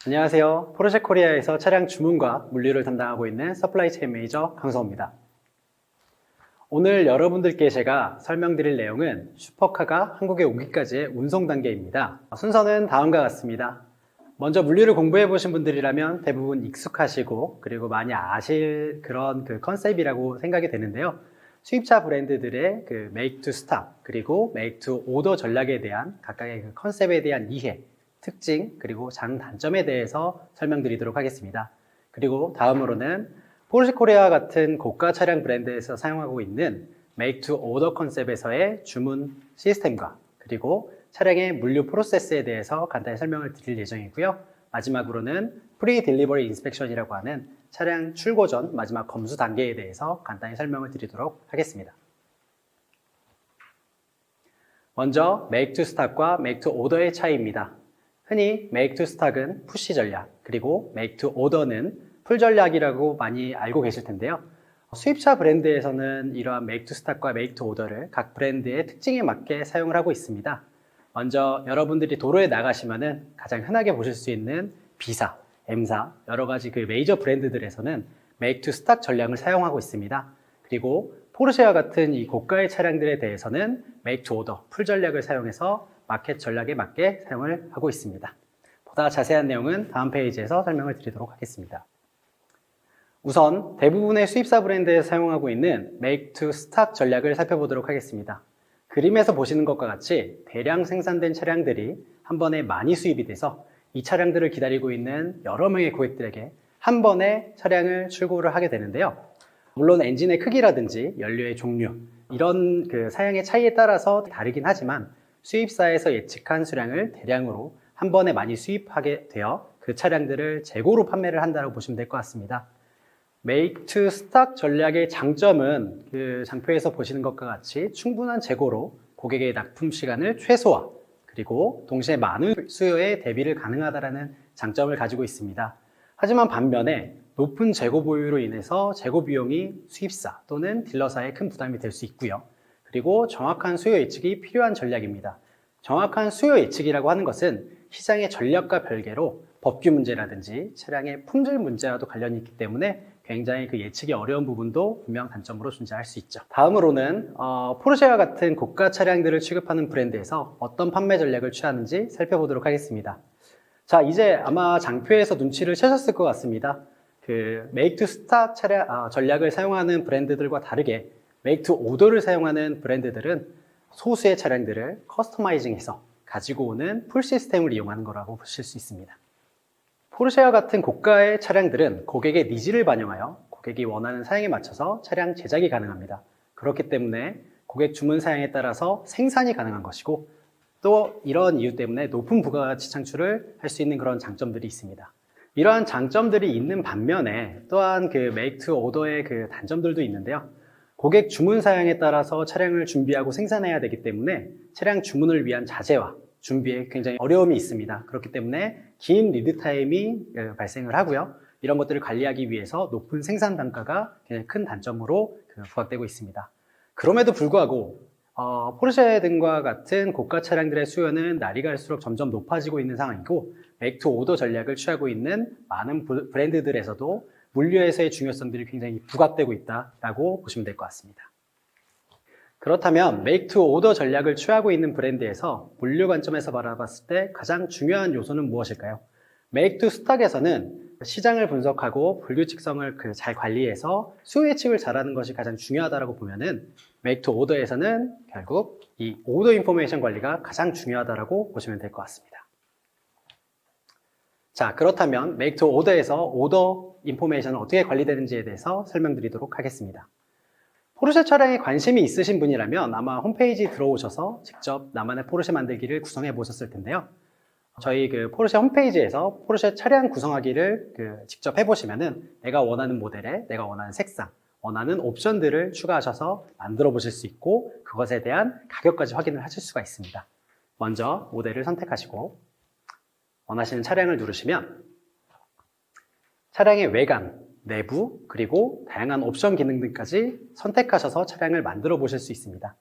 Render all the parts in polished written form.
안녕하세요. 포르쉐 코리아에서 차량 주문과 물류를 담당하고 있는 서플라이 체인 매니저 강성호입니다. 오늘 여러분들께 제가 설명드릴 내용은 슈퍼카가 한국에 오기까지의 운송 단계입니다. 순서는 다음과 같습니다. 먼저 물류를 공부해 보신 분들이라면 대부분 익숙하시고 그리고 많이 아실 그런 컨셉이라고 생각이 되는데요. 수입차 브랜드들의 make to stock 그리고 make to order 전략에 대한 각각의 컨셉에 대한 이해, 특징 그리고 장단점에 대해서 설명드리도록 하겠습니다. 그리고 다음으로는 포르쉐 코리아 같은 고가 차량 브랜드에서 사용하고 있는 make to order 컨셉에서의 주문 시스템과 그리고 차량의 물류 프로세스에 대해서 간단히 설명을 드릴 예정이고요. 마지막으로는 프리 딜리버리 인스펙션이라고 하는 차량 출고 전 마지막 검수 단계에 대해서 간단히 설명을 드리도록 하겠습니다. 먼저 make to stock과 make to order의 차이입니다. 흔히 make to stock은 푸시 전략, 그리고 make to order는 풀 전략이라고 많이 알고 계실 텐데요. 수입차 브랜드에서는 이러한 make to stock과 make to order를 각 브랜드의 특징에 맞게 사용을 하고 있습니다. 먼저 여러분들이 도로에 나가시면은 가장 흔하게 보실 수 있는 B사, M사, 여러 가지 메이저 브랜드들에서는 make to stock 전략을 사용하고 있습니다. 그리고 포르쉐와 같은 이 고가의 차량들에 대해서는 make to order, 풀 전략을 사용해서 마켓 전략에 맞게 사용을 하고 있습니다. 보다 자세한 내용은 다음 페이지에서 설명을 드리도록 하겠습니다. 우선 대부분의 수입사 브랜드에서 사용하고 있는 make to stock 전략을 살펴보도록 하겠습니다. 그림에서 보시는 것과 같이 대량 생산된 차량들이 한 번에 많이 수입이 돼서 이 차량들을 기다리고 있는 여러 명의 고객들에게 한 번에 차량을 출고를 하게 되는데요. 물론 엔진의 크기라든지 연료의 종류 이런 사양의 차이에 따라서 다르긴 하지만 수입사에서 예측한 수량을 대량으로 한 번에 많이 수입하게 되어 그 차량들을 재고로 판매를 한다고 보시면 될 것 같습니다. make to stock 전략의 장점은 장표에서 보시는 것과 같이 충분한 재고로 고객의 납품 시간을 최소화 그리고 동시에 많은 수요에 대비를 가능하다는 장점을 가지고 있습니다. 하지만 반면에 높은 재고 보유로 인해서 재고 비용이 수입사 또는 딜러사에 큰 부담이 될 수 있고요. 그리고 정확한 수요 예측이 필요한 전략입니다. 정확한 수요 예측이라고 하는 것은 시장의 전략과 별개로 법규 문제라든지 차량의 품질 문제와도 관련이 있기 때문에 굉장히 예측이 어려운 부분도 분명 단점으로 존재할 수 있죠. 다음으로는 포르쉐와 같은 고가 차량들을 취급하는 브랜드에서 어떤 판매 전략을 취하는지 살펴보도록 하겠습니다. 자, 이제 아마 장표에서 눈치를 채셨을 것 같습니다. make to stock 차량 전략을 사용하는 브랜드들과 다르게 make to order를 사용하는 브랜드들은 소수의 차량들을 커스터마이징해서 가지고 오는 풀 시스템을 이용하는 거라고 보실 수 있습니다. 포르쉐와 같은 고가의 차량들은 고객의 니즈를 반영하여 고객이 원하는 사양에 맞춰서 차량 제작이 가능합니다. 그렇기 때문에 고객 주문 사양에 따라서 생산이 가능한 것이고 또 이런 이유 때문에 높은 부가가치 창출을 할 수 있는 그런 장점들이 있습니다. 이러한 장점들이 있는 반면에 또한 make to order의 단점들도 있는데요. 고객 주문 사양에 따라서 차량을 준비하고 생산해야 되기 때문에 차량 주문을 위한 자재와 준비에 굉장히 어려움이 있습니다. 그렇기 때문에 긴 리드 타임이 발생을 하고요. 이런 것들을 관리하기 위해서 높은 생산 단가가 굉장히 큰 단점으로 부각되고 있습니다. 그럼에도 불구하고 포르쉐 등과 같은 고가 차량들의 수요는 날이 갈수록 점점 높아지고 있는 상황이고 make to order 전략을 취하고 있는 많은 브랜드들에서도 물류에서의 중요성들이 굉장히 부각되고 있다고 보시면 될 것 같습니다. 그렇다면 make to order 전략을 취하고 있는 브랜드에서 물류 관점에서 바라봤을 때 가장 중요한 요소는 무엇일까요? make to stock에서는 시장을 분석하고 분류 측성을 잘 관리해서 수요 예측을 잘하는 것이 가장 중요하다고 보면은 make to order에서는 결국 이 order information 관리가 가장 중요하다고 보시면 될 것 같습니다. 자, 그렇다면 make to order에서 order information은 어떻게 관리되는지에 대해서 설명드리도록 하겠습니다. 포르쉐 차량에 관심이 있으신 분이라면 아마 홈페이지 들어오셔서 직접 나만의 포르쉐 만들기를 구성해 보셨을 텐데요. 저희 포르쉐 홈페이지에서 포르쉐 차량 구성하기를 직접 해보시면은 내가 원하는 모델에 내가 원하는 색상, 원하는 옵션들을 추가하셔서 만들어 보실 수 있고 그것에 대한 가격까지 확인을 하실 수가 있습니다. 먼저 모델을 선택하시고 원하시는 차량을 누르시면 차량의 외관, 내부, 그리고 다양한 옵션 기능 등까지 선택하셔서 차량을 만들어 보실 수 있습니다.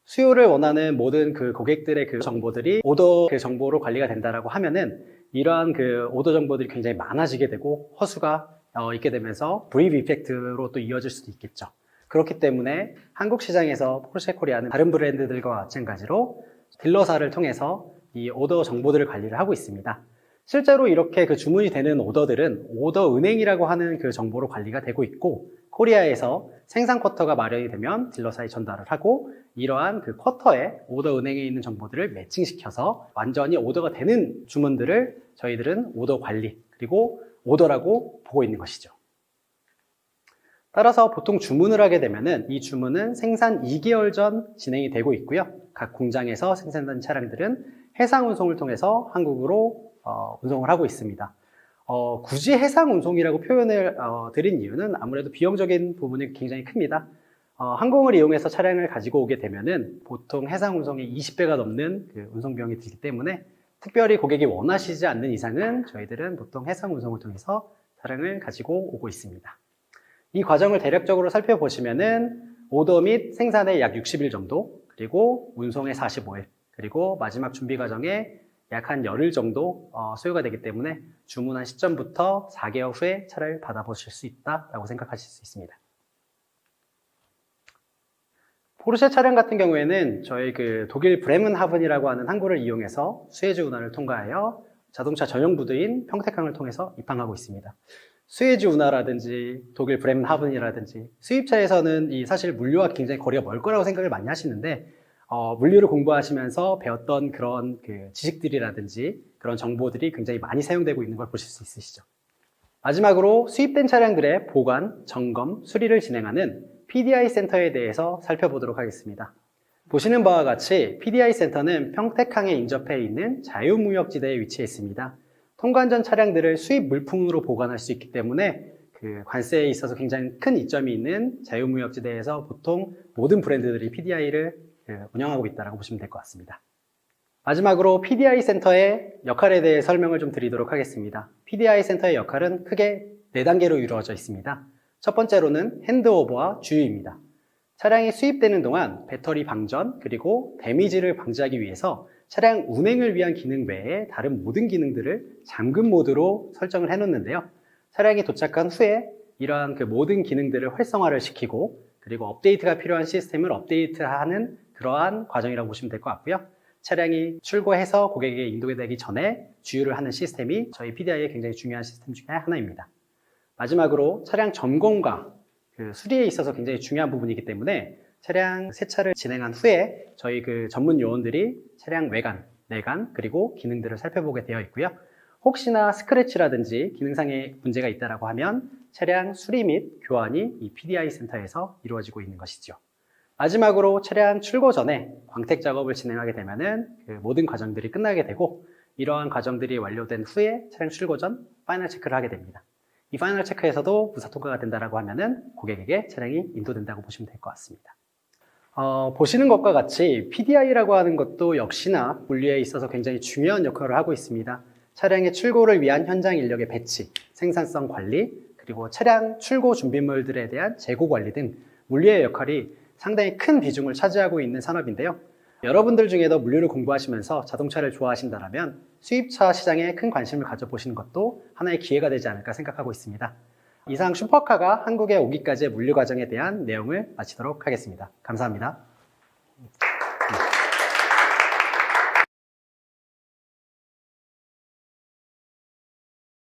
수요를 원하는 모든 고객들의 정보들이 오더 정보로 관리가 된다라고 하면은 이러한 그 오더 정보들이 굉장히 많아지게 되고 허수가 있게 되면서 불이익 이펙트로 또 이어질 수도 있겠죠. 그렇기 때문에 한국 시장에서 포르쉐 코리아는 다른 브랜드들과 마찬가지로 딜러사를 통해서 이 오더 정보들을 관리를 하고 있습니다. 실제로 이렇게 그 주문이 되는 오더들은 오더 은행이라고 하는 그 정보로 관리가 되고 있고, 코리아에서 생산 쿼터가 마련이 되면 딜러사에 전달을 하고, 이러한 그 쿼터에 오더 은행에 있는 정보들을 매칭시켜서 완전히 오더가 되는 주문들을 저희들은 오더 관리, 그리고 오더라고 보고 있는 것이죠. 따라서 보통 주문을 하게 되면은 이 주문은 생산 2개월 전 진행이 되고 있고요. 각 공장에서 생산된 차량들은 해상 운송을 통해서 한국으로 운송을 하고 있습니다. 굳이 해상 운송이라고 표현을 드린 이유는 아무래도 비용적인 부분이 굉장히 큽니다. 항공을 이용해서 차량을 가지고 오게 되면은 보통 해상 운송이 20배가 넘는 그 운송 비용이 들기 때문에 특별히 고객이 원하시지 않는 이상은 저희들은 보통 해상 운송을 통해서 차량을 가지고 오고 있습니다. 이 과정을 대략적으로 살펴보시면은 오더 및 생산에 약 60일 정도, 그리고 운송에 45일, 그리고 마지막 준비 과정에 약 한 열흘 정도 소요가 되기 때문에 주문한 시점부터 4개월 후에 차를 받아보실 수 있다고 생각하실 수 있습니다. 포르쉐 차량 같은 경우에는 저희 그 독일 브레멘하븐이라고 하는 항구를 이용해서 수에즈 운하를 통과하여 자동차 전용 부두인 평택항을 통해서 입항하고 있습니다. 수에즈 운하라든지 독일 브레멘하븐이라든지 수입차에서는 이 사실 물류와 굉장히 거리가 멀 거라고 생각을 많이 하시는데, 물류를 공부하시면서 배웠던 그런 그 지식들이라든지 그런 정보들이 굉장히 많이 사용되고 있는 걸 보실 수 있으시죠. 마지막으로 수입된 차량들의 보관, 점검, 수리를 진행하는 PDI 센터에 대해서 살펴보도록 하겠습니다. 보시는 바와 같이 PDI 센터는 평택항에 인접해 있는 자유무역지대에 위치해 있습니다. 통관 전 차량들을 수입 물품으로 보관할 수 있기 때문에 그 관세에 있어서 굉장히 큰 이점이 있는 자유무역지대에서 보통 모든 브랜드들이 PDI를 운영하고 있다고 보시면 될 것 같습니다. 마지막으로 PDI 센터의 역할에 대해 설명을 좀 드리도록 하겠습니다. PDI 센터의 역할은 크게 4단계로 이루어져 있습니다. 첫 번째로는 핸드오버와 주유입니다. 차량이 수입되는 동안 배터리 방전, 그리고 데미지를 방지하기 위해서 차량 운행을 위한 기능 외에 다른 모든 기능들을 잠금 모드로 설정을 해놓는데요. 차량이 도착한 후에 이러한 그 모든 기능들을 활성화를 시키고, 그리고 업데이트가 필요한 시스템을 업데이트하는 그러한 과정이라고 보시면 될 것 같고요. 차량이 출고해서 고객에게 인도되기 전에 주유를 하는 시스템이 저희 PDI의 굉장히 중요한 시스템 중에 하나입니다. 마지막으로 차량 점검과 그 수리에 있어서 굉장히 중요한 부분이기 때문에 차량 세차를 진행한 후에 저희 그 전문 요원들이 차량 외관, 내관, 그리고 기능들을 살펴보게 되어 있고요. 혹시나 스크래치라든지 기능상의 문제가 있다고 하면 차량 수리 및 교환이 이 PDI 센터에서 이루어지고 있는 것이죠. 마지막으로 차량 출고 전에 광택 작업을 진행하게 되면은 그 모든 과정들이 끝나게 되고, 이러한 과정들이 완료된 후에 차량 출고 전 파이널 체크를 하게 됩니다. 이 파이널 체크에서도 무사 통과가 된다고 하면은 고객에게 차량이 인도된다고 보시면 될 것 같습니다. 보시는 것과 같이 PDI라고 하는 것도 역시나 물류에 있어서 굉장히 중요한 역할을 하고 있습니다. 차량의 출고를 위한 현장 인력의 배치, 생산성 관리, 그리고 차량 출고 준비물들에 대한 재고 관리 등 물류의 역할이 상당히 큰 비중을 차지하고 있는 산업인데요. 여러분들 중에도 물류를 공부하시면서 자동차를 좋아하신다면 수입차 시장에 큰 관심을 가져보시는 것도 하나의 기회가 되지 않을까 생각하고 있습니다. 이상 슈퍼카가 한국에 오기까지의 물류 과정에 대한 내용을 마치도록 하겠습니다. 감사합니다.